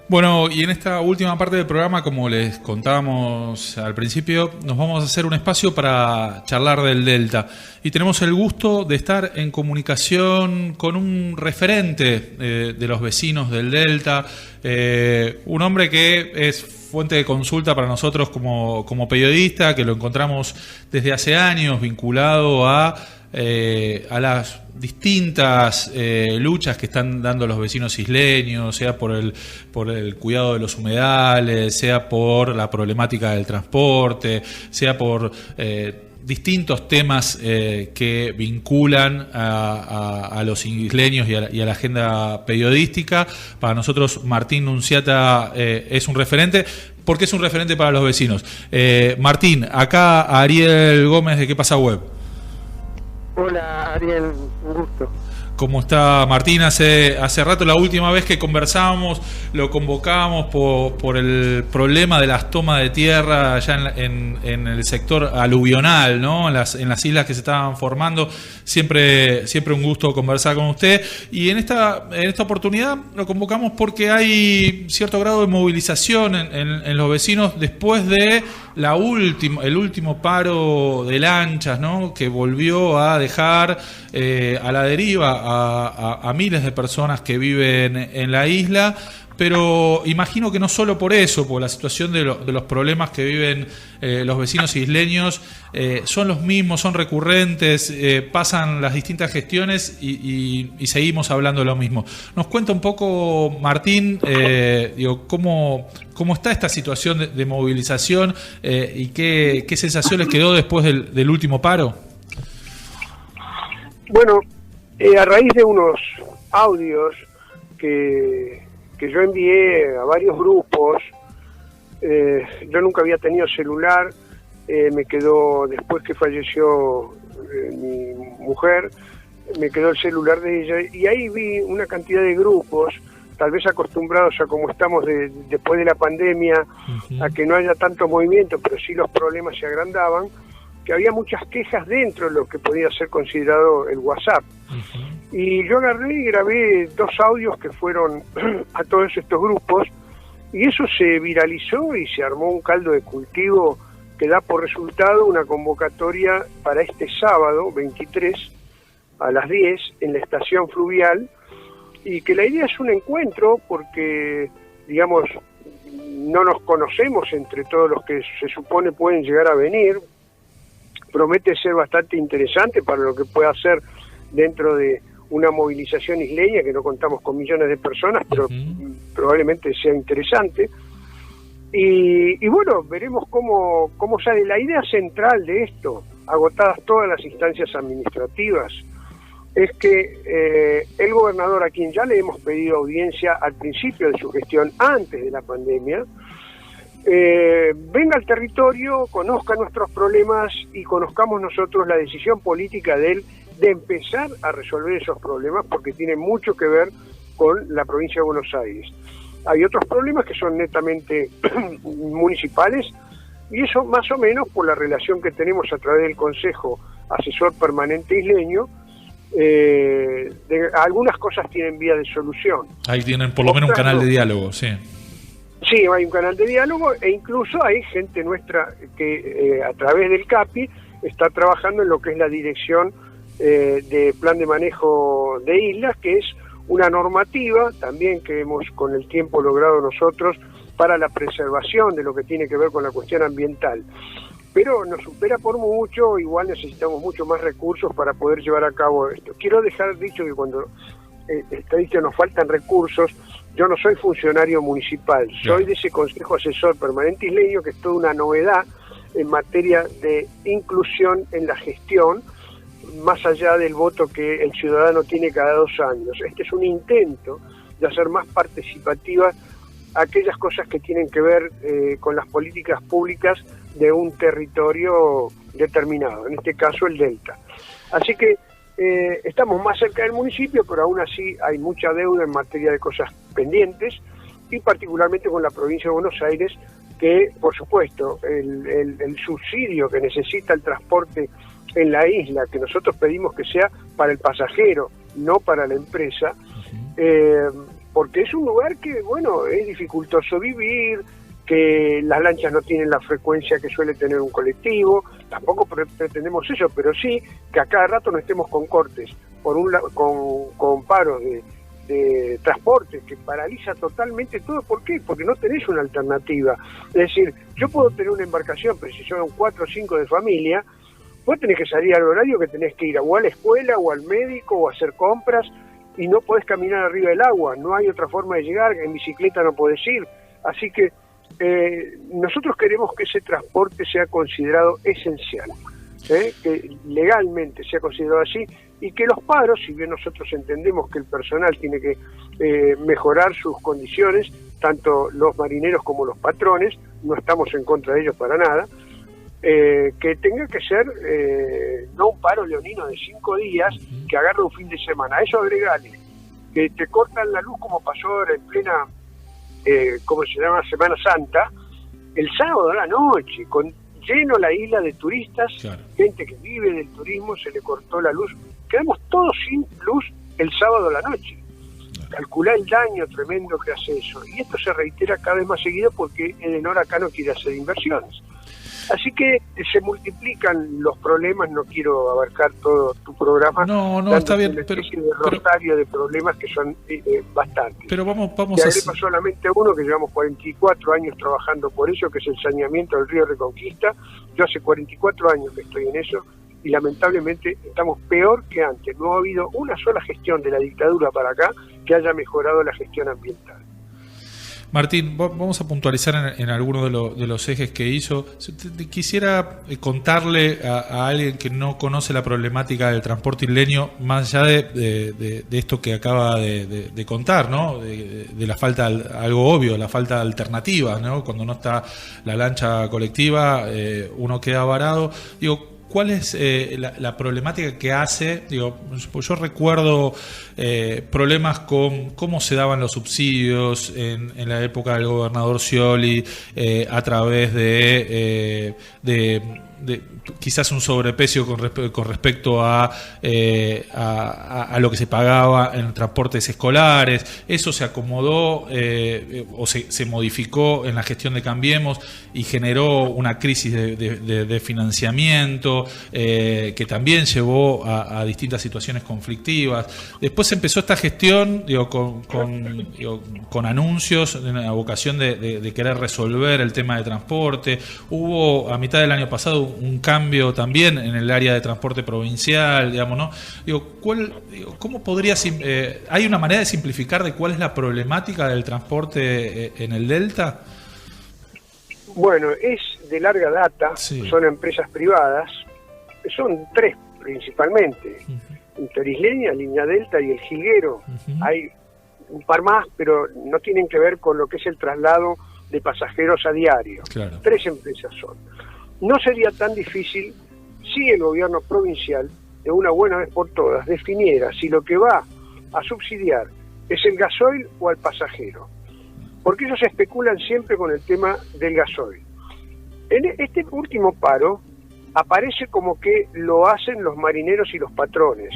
Bueno, y en esta última parte del programa, como les contábamos al principio, nos vamos a hacer un espacio para charlar del Delta. Y tenemos el gusto de estar en comunicación con un referente de los vecinos del Delta, un hombre que es fuente de consulta para nosotros como periodista, que lo encontramos desde hace años vinculado a las distintas luchas que están dando los vecinos isleños, sea por el cuidado de los humedales, sea por la problemática del transporte, sea por distintos temas que vinculan a los isleños y a la agenda periodística. Para nosotros Martín Nunziata es un referente. ¿Por qué es un referente para los vecinos? Martín, acá Ariel Gómez de ¿Qué pasa web? Hola Ariel, un gusto. ¿Cómo está Martín? Hace rato, la última vez que conversábamos, lo convocábamos por el problema de las tomas de tierra allá en el sector aluvional, ¿no? En las islas que se estaban formando. Siempre un gusto conversar con usted. Y en esta oportunidad lo convocamos porque hay cierto grado de movilización en los vecinos después de el último paro de lanchas, ¿no? Que volvió a dejar a la deriva a miles de personas que viven en la isla, pero imagino que no solo por eso, por la situación de los problemas que viven los vecinos isleños, son los mismos, son recurrentes, pasan las distintas gestiones y seguimos hablando de lo mismo. Nos cuenta un poco, Martín, cómo está esta situación de movilización y qué sensación les quedó después del último paro. Bueno, a raíz de unos audios que yo envié a varios grupos, yo nunca había tenido celular, me quedó, después que falleció mi mujer, me quedó el celular de ella, y ahí vi una cantidad de grupos, tal vez acostumbrados a como estamos después de la pandemia, a que no haya tanto movimiento, pero sí los problemas se agrandaban, que había muchas quejas dentro de lo que podía ser considerado el WhatsApp. Y yo agarré y grabé 2 audios que fueron a todos estos grupos, y eso se viralizó y se armó un caldo de cultivo que da por resultado una convocatoria para este sábado 23 a las 10 en la estación fluvial, y que la idea es un encuentro porque, digamos, no nos conocemos entre todos los que se supone pueden llegar a venir. Promete ser bastante interesante para lo que pueda hacer dentro de una movilización isleña, que no contamos con millones de personas, pero probablemente sea interesante. Y bueno, veremos cómo sale. La idea central de esto, agotadas todas las instancias administrativas, es que el gobernador, a quien ya le hemos pedido audiencia al principio de su gestión, antes de la pandemia, venga al territorio, conozca nuestros problemas y conozcamos nosotros la decisión política de él de empezar a resolver esos problemas, porque tienen mucho que ver con la provincia de Buenos Aires. Hay otros problemas que son netamente municipales, y eso más o menos por la relación que tenemos a través del Consejo Asesor Permanente Isleño. Algunas cosas tienen vía de solución. Ahí tienen por lo menos un canal de diálogo, sí. Sí, hay un canal de diálogo, e incluso hay gente nuestra que a través del CAPI está trabajando en lo que es la dirección de plan de manejo de islas, que es una normativa también que hemos con el tiempo logrado nosotros para la preservación de lo que tiene que ver con la cuestión ambiental. Pero nos supera por mucho, igual necesitamos mucho más recursos para poder llevar a cabo esto. Quiero dejar dicho que cuando estadísticamente nos faltan recursos, yo no soy funcionario municipal, soy de ese Consejo Asesor Permanente Isleño, que es toda una novedad en materia de inclusión en la gestión, más allá del voto que el ciudadano tiene cada 2 años. Este es un intento de hacer más participativas aquellas cosas que tienen que ver con las políticas públicas de un territorio determinado, en este caso el Delta. Así que estamos más cerca del municipio, pero aún así hay mucha deuda en materia de cosas pendientes, y particularmente con la provincia de Buenos Aires, que por supuesto el subsidio que necesita el transporte en la isla, que nosotros pedimos que sea para el pasajero, no para la empresa, porque es un lugar que, bueno, es dificultoso vivir, que las lanchas no tienen la frecuencia que suele tener un colectivo, tampoco pretendemos eso, pero sí que a cada rato no estemos con cortes, con paros de transporte que paraliza totalmente todo. ¿Por qué? Porque no tenés una alternativa. Es decir, yo puedo tener una embarcación, pero si son 4 o 5 de familia, vos tenés que salir al horario que tenés que ir o a la escuela o al médico o a hacer compras, y no podés caminar arriba del agua, no hay otra forma de llegar, en bicicleta no podés ir. Así que nosotros queremos que ese transporte sea considerado esencial, que legalmente sea considerado así, y que los paros, si bien nosotros entendemos que el personal tiene que mejorar sus condiciones, tanto los marineros como los patrones, no estamos en contra de ellos para nada, que tenga que ser no un paro leonino de 5 días, que agarre un fin de semana. A eso agregale que te cortan la luz como pasó ahora en plena ¿cómo se llama? Semana Santa, el sábado a la noche, con lleno la isla de turistas, claro, gente que vive del turismo, se le cortó la luz, quedamos todos sin luz el sábado a la noche. Calculá el daño tremendo que hace eso, y esto se reitera cada vez más seguido porque Edenor acá no quiere hacer inversiones. Así que se multiplican los problemas, no quiero abarcar todo tu programa. No, está bien. Una especie de rosario de problemas que son bastantes. Pero vamos a solamente uno que llevamos 44 años trabajando por eso, que es el saneamiento del río Reconquista. Yo hace 44 años que estoy en eso y lamentablemente estamos peor que antes. No ha habido una sola gestión de la dictadura para acá que haya mejorado la gestión ambiental. Martín, vamos a puntualizar en algunos de los ejes que hizo. Quisiera contarle a alguien que no conoce la problemática del transporte isleño, más allá de esto que acaba de contar, ¿no? De la falta, algo obvio, la falta de alternativas, ¿no? Cuando no está la lancha colectiva, uno queda varado. Digo, ¿cuál es la problemática que hace? Digo, yo recuerdo problemas con cómo se daban los subsidios en la época del gobernador Scioli, a través de quizás un sobreprecio con respecto a lo que se pagaba en transportes escolares. Eso se acomodó o se modificó en la gestión de Cambiemos y generó una crisis de financiamiento que también llevó a distintas situaciones conflictivas. Después empezó esta gestión con anuncios, una vocación de querer resolver el tema de transporte. Hubo a mitad del año pasado un cambio también en el área de transporte provincial, digamos, ¿no? ¿Cómo podrías hay una manera de simplificar de cuál es la problemática del transporte en el Delta? Bueno, es de larga data, sí. Son empresas privadas, son 3 principalmente, Interisleña, Línea Delta y El Jilguero. Hay un par más, pero no tienen que ver con lo que es el traslado de pasajeros a diario. Claro. 3 empresas son. No sería tan difícil si el gobierno provincial, de una buena vez por todas, definiera si lo que va a subsidiar es el gasoil o al pasajero. Porque ellos especulan siempre con el tema del gasoil. En este último paro aparece como que lo hacen los marineros y los patrones.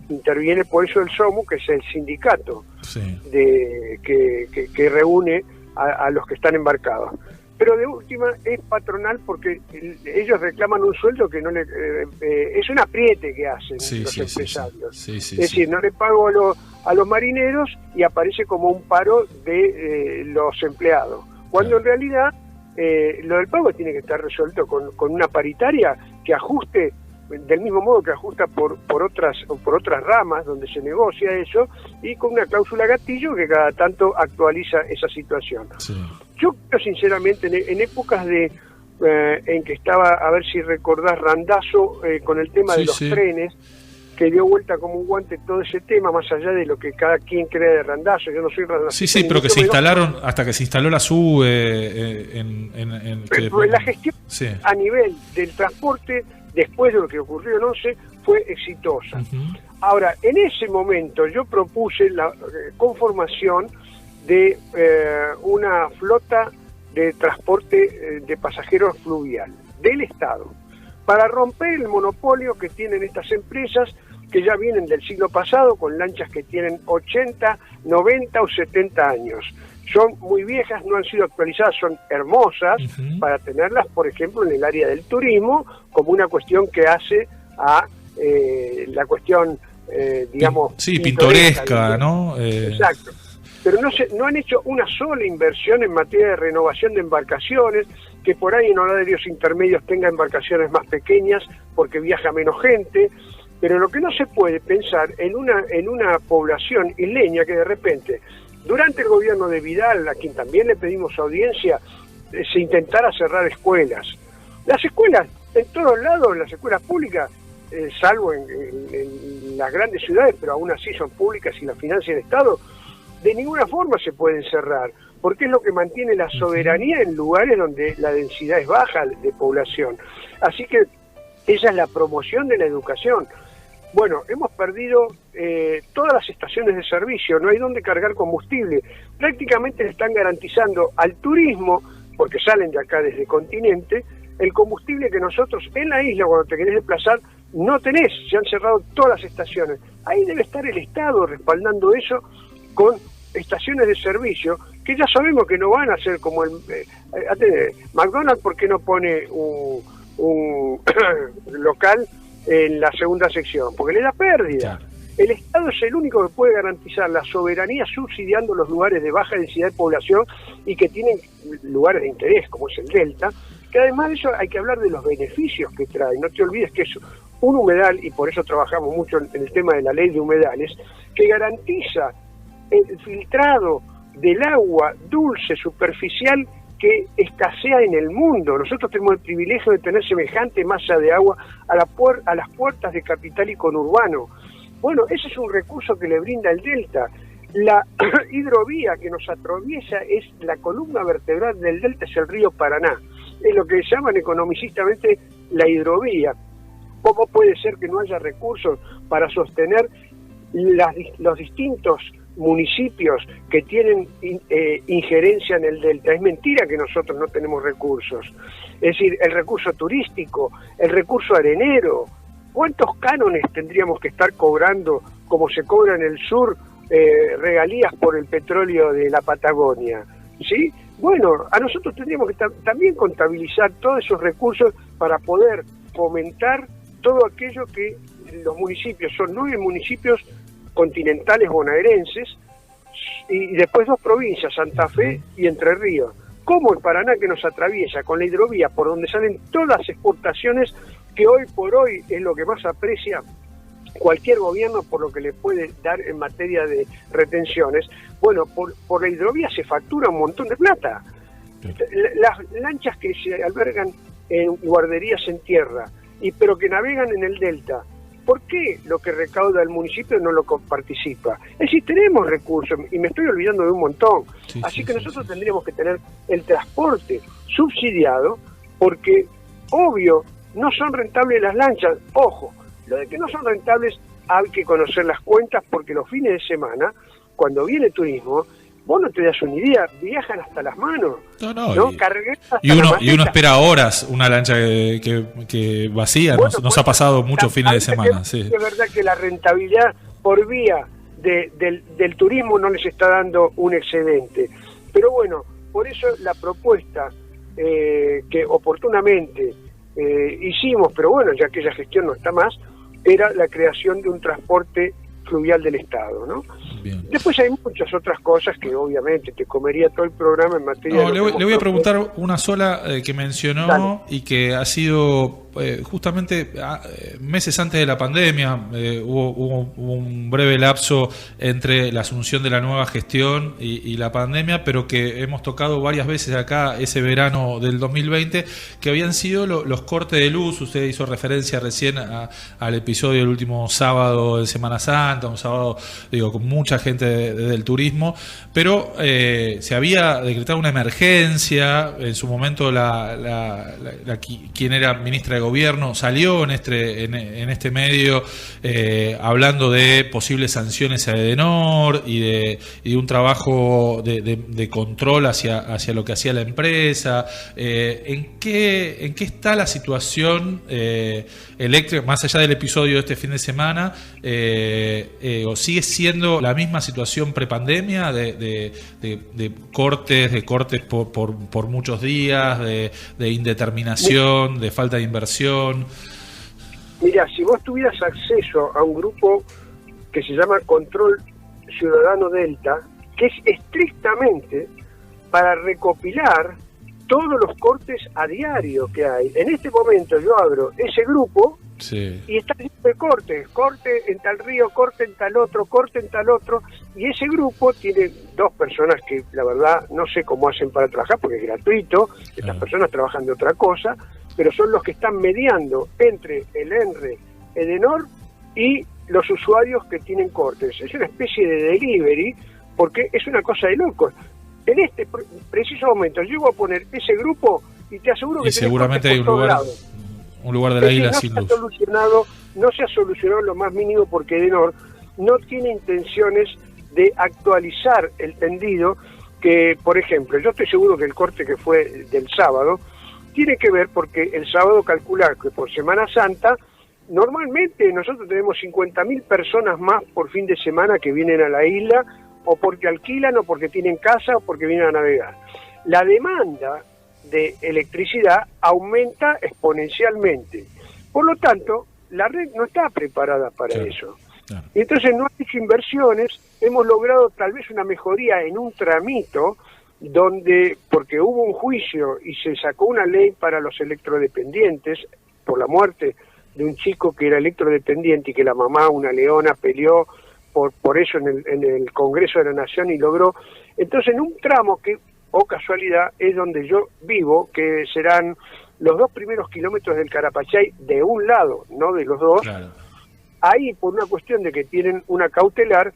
Interviene por eso el SOMU, que es el sindicato, sí, que reúne a los que están embarcados. Pero de última es patronal porque ellos reclaman un sueldo que no le es un apriete que hacen, sí, los empresarios. Sí. Es decir, no le pago a los marineros y aparece como un paro de los empleados. Cuando en realidad lo del pago tiene que estar resuelto con una paritaria que ajuste del mismo modo que ajusta por otras ramas donde se negocia eso, y con una cláusula gatillo que cada tanto actualiza esa situación. Sí. Yo creo sinceramente en épocas en que estaba, a ver si recordás, Randazzo con el tema de los trenes, que dio vuelta como un guante todo ese tema, más allá de lo que cada quien cree de Randazzo. Yo no soy Randazzo. Sí, pero que se instalaron, hasta que se instaló la SUBE la gestión a nivel del transporte, después de lo que ocurrió en 11, fue exitosa. Ahora, en ese momento yo propuse la conformación de una flota de transporte de pasajeros fluvial del Estado, para romper el monopolio que tienen estas empresas que ya vienen del siglo pasado, con lanchas que tienen 80, 90 o 70 años. Son muy viejas, no han sido actualizadas, son hermosas para tenerlas, por ejemplo, en el área del turismo, como una cuestión que hace a la cuestión, digamos... Sí, pintoresca, ¿no? Exacto. Pero no han hecho una sola inversión en materia de renovación de embarcaciones, que por ahí en horarios intermedios tenga embarcaciones más pequeñas porque viaja menos gente, pero lo que no se puede pensar en una población isleña que de repente, durante el gobierno de Vidal, a quien también le pedimos audiencia, se intentara cerrar escuelas. Las escuelas, en todos lados, las escuelas públicas, salvo en las grandes ciudades, pero aún así son públicas y las financia el Estado, de ninguna forma se pueden cerrar, porque es lo que mantiene la soberanía en lugares donde la densidad es baja de población. Así que esa es la promoción de la educación. Bueno, hemos perdido todas las estaciones de servicio, no hay donde cargar combustible. Prácticamente le están garantizando al turismo, porque salen de acá desde el continente, el combustible que nosotros en la isla, cuando te querés desplazar, no tenés. Se han cerrado todas las estaciones. Ahí debe estar el Estado respaldando eso con estaciones de servicio, que ya sabemos que no van a ser como el... McDonald's, ¿por qué no pone un local en la segunda sección? Porque le da pérdida. El Estado es el único que puede garantizar la soberanía subsidiando los lugares de baja densidad de población y que tienen lugares de interés, como es el Delta, que además de eso hay que hablar de los beneficios que trae. No te olvides que es un humedal, y por eso trabajamos mucho en el tema de la ley de humedales, que garantiza el filtrado del agua dulce superficial que escasea en el mundo. Nosotros tenemos el privilegio de tener semejante masa de agua a las puertas de capital y conurbano. Bueno, ese es un recurso que le brinda el Delta. La hidrovía que nos atraviesa es la columna vertebral del Delta, es el río Paraná. Es lo que llaman economicistamente la hidrovía. ¿Cómo puede ser que no haya recursos para sostener los distintos municipios que tienen injerencia en el Delta? Es mentira que nosotros no tenemos recursos. Es decir, el recurso turístico, el recurso arenero. ¿Cuántos cánones tendríamos que estar cobrando, como se cobra en el sur, regalías por el petróleo de la Patagonia? ¿Sí? Bueno, a nosotros tendríamos que también contabilizar todos esos recursos para poder fomentar todo aquello que los municipios, son 9 municipios continentales bonaerenses, y después 2 provincias, Santa Fe y Entre Ríos, como el Paraná, que nos atraviesa con la hidrovía, por donde salen todas las exportaciones, que hoy por hoy es lo que más aprecia cualquier gobierno por lo que le puede dar en materia de retenciones. Bueno, por la hidrovía se factura un montón de plata. Las lanchas que se albergan en guarderías en tierra, pero que navegan en el Delta, ¿por qué lo que recauda el municipio no lo participa? Es decir, tenemos recursos, y me estoy olvidando de un montón. Así que nosotros tendríamos que tener el transporte subsidiado, porque, obvio, no son rentables las lanchas. Ojo, lo de que no son rentables hay que conocer las cuentas, porque los fines de semana, cuando viene turismo, vos no te das una idea, viajan hasta las manos. ¿no? Y uno espera horas una lancha que vacía. Bueno, nos ha pasado muchos fines de semana. Sí. Es verdad que la rentabilidad por vía del turismo no les está dando un excedente. Pero bueno, por eso la propuesta que oportunamente hicimos, pero bueno, ya aquella gestión no está más, era la creación de un transporte fluvial del Estado, ¿no? Bien. Después hay muchas otras cosas que obviamente te comería todo el programa en materia de... Le voy a preguntar una sola que mencionó. Dale. Y que ha sido justamente meses antes de la pandemia. Hubo un breve lapso entre la asunción de la nueva gestión y la pandemia, pero que hemos tocado varias veces acá ese verano del 2020, que habían sido los cortes de luz. Usted hizo referencia recién al episodio del último sábado de Semana Santa, un sábado, con mucha gente del turismo, pero se había decretado una emergencia. En su momento quien era ministra de de Gobierno salió en este medio hablando de posibles sanciones a Edenor y de un trabajo de control hacia lo que hacía la empresa. ¿En qué está la situación eléctrica, más allá del episodio de este fin de semana? ¿O sigue siendo la misma situación prepandemia de cortes por muchos días, de indeterminación, de falta de inversión? Mira, si vos tuvieras acceso a un grupo que se llama Control Ciudadano Delta, que es estrictamente para recopilar todos los cortes a diario que hay. En este momento yo abro ese grupo, sí, y está lleno de cortes, corte en tal río, corte en tal otro, y ese grupo tiene 2 personas que la verdad no sé cómo hacen para trabajar, porque es gratuito, estas personas trabajan de otra cosa, pero son los que están mediando entre el ENRE, Edenor y los usuarios que tienen cortes. Es una especie de delivery, porque es una cosa de locos. En este preciso momento llego a poner ese grupo y te aseguro que seguramente hay un lugar de la isla sin luz. No se ha solucionado lo más mínimo, porque Edenor no tiene intenciones de actualizar el tendido, que por ejemplo, yo estoy seguro que el corte que fue del sábado tiene que ver porque el sábado calcular que por Semana Santa normalmente nosotros tenemos 50.000 personas más por fin de semana que vienen a la isla, o porque alquilan, o porque tienen casa, o porque vienen a navegar. La demanda de electricidad aumenta exponencialmente. Por lo tanto, la red no está preparada para eso. Claro. Y entonces no ha hecho inversiones. Hemos logrado tal vez una mejoría en un tramito, porque hubo un juicio y se sacó una ley para los electrodependientes por la muerte de un chico que era electrodependiente y que la mamá, una leona, peleó por eso en el Congreso de la Nación y logró. Entonces, en un tramo que, o casualidad, es donde yo vivo, que serán los 2 primeros kilómetros del Carapachay de un lado, no de los dos, claro, ahí por una cuestión de que tienen una cautelar,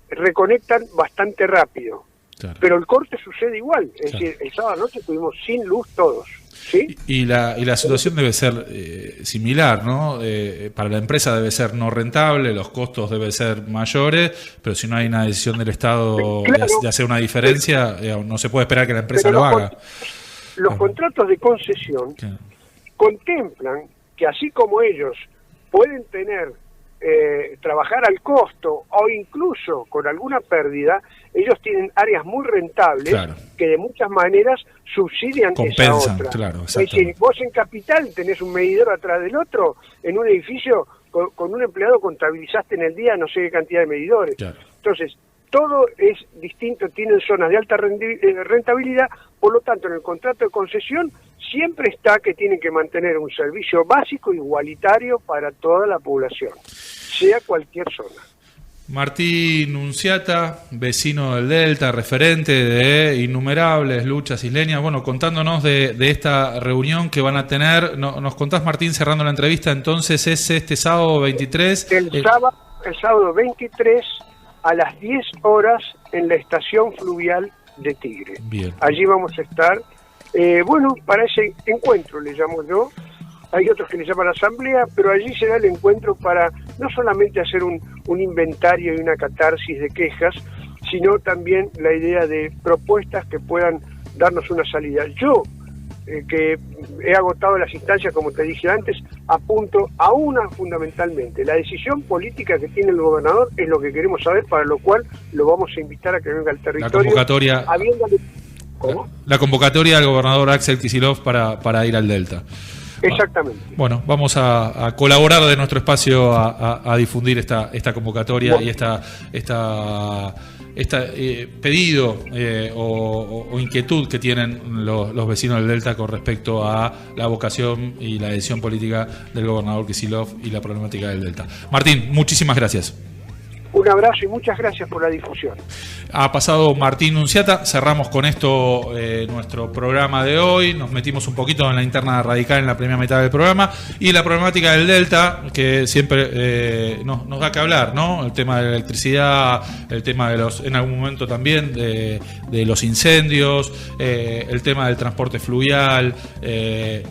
reconectan bastante rápido. Claro. Pero el corte sucede igual, es decir, el sábado noche estuvimos sin luz todos. ¿Sí? Y la situación debe ser similar, ¿no? Para la empresa debe ser no rentable, los costos deben ser mayores, pero si no hay una decisión del Estado, claro, de hacer una diferencia, no se puede esperar que la empresa lo haga. Los contratos de concesión, claro, contemplan que así como ellos pueden tener trabajar al costo o incluso con alguna pérdida, ellos tienen áreas muy rentables, claro, que de muchas maneras subsidian esa otra. Claro, es decir, vos en Capital tenés un medidor atrás del otro, en un edificio con un empleado contabilizaste en el día no sé qué cantidad de medidores. Claro. Entonces, todo es distinto, tienen zonas de alta rentabilidad, por lo tanto en el contrato de concesión siempre está que tienen que mantener un servicio básico igualitario para toda la población, sea cualquier zona. Martín Nunziata, vecino del Delta, referente de innumerables luchas isleñas, bueno, contándonos de esta reunión que van a tener. Nos contás, Martín, cerrando la entrevista, entonces es este sábado 23. El sábado 23 a las 10 horas en la estación fluvial de Tigre. Bien. Allí vamos a estar. Para ese encuentro le llamo yo. Hay otros que le llaman asamblea, pero allí será el encuentro para no solamente hacer un inventario y una catarsis de quejas, sino también la idea de propuestas que puedan darnos una salida. Yo, que he agotado las instancias, como te dije antes, apunto a una fundamentalmente. La decisión política que tiene el gobernador es lo que queremos saber, para lo cual lo vamos a invitar a que venga al territorio. La convocatoria del gobernador Axel Kicillof para ir al Delta. Exactamente. Bueno, vamos a colaborar de nuestro espacio a difundir esta convocatoria y pedido o inquietud que tienen los vecinos del Delta con respecto a la vocación y la decisión política del gobernador Kicillof y la problemática del Delta. Martín, muchísimas gracias. Un abrazo y muchas gracias por la difusión. Ha pasado Martín Nunziata. Cerramos con esto nuestro programa de hoy. Nos metimos un poquito en la interna radical en la primera mitad del programa y la problemática del Delta, que siempre nos da que hablar, ¿no? El tema de la electricidad, el tema de en algún momento también de los incendios, el tema del transporte fluvial,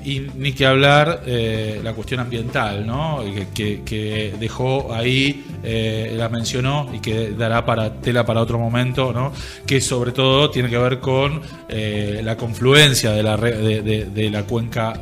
y ni que hablar la cuestión ambiental, ¿no? Que dejó ahí, la mencionó y que dará tela para otro momento, ¿no? Que sobre todo tiene que ver con la confluencia de la cuenca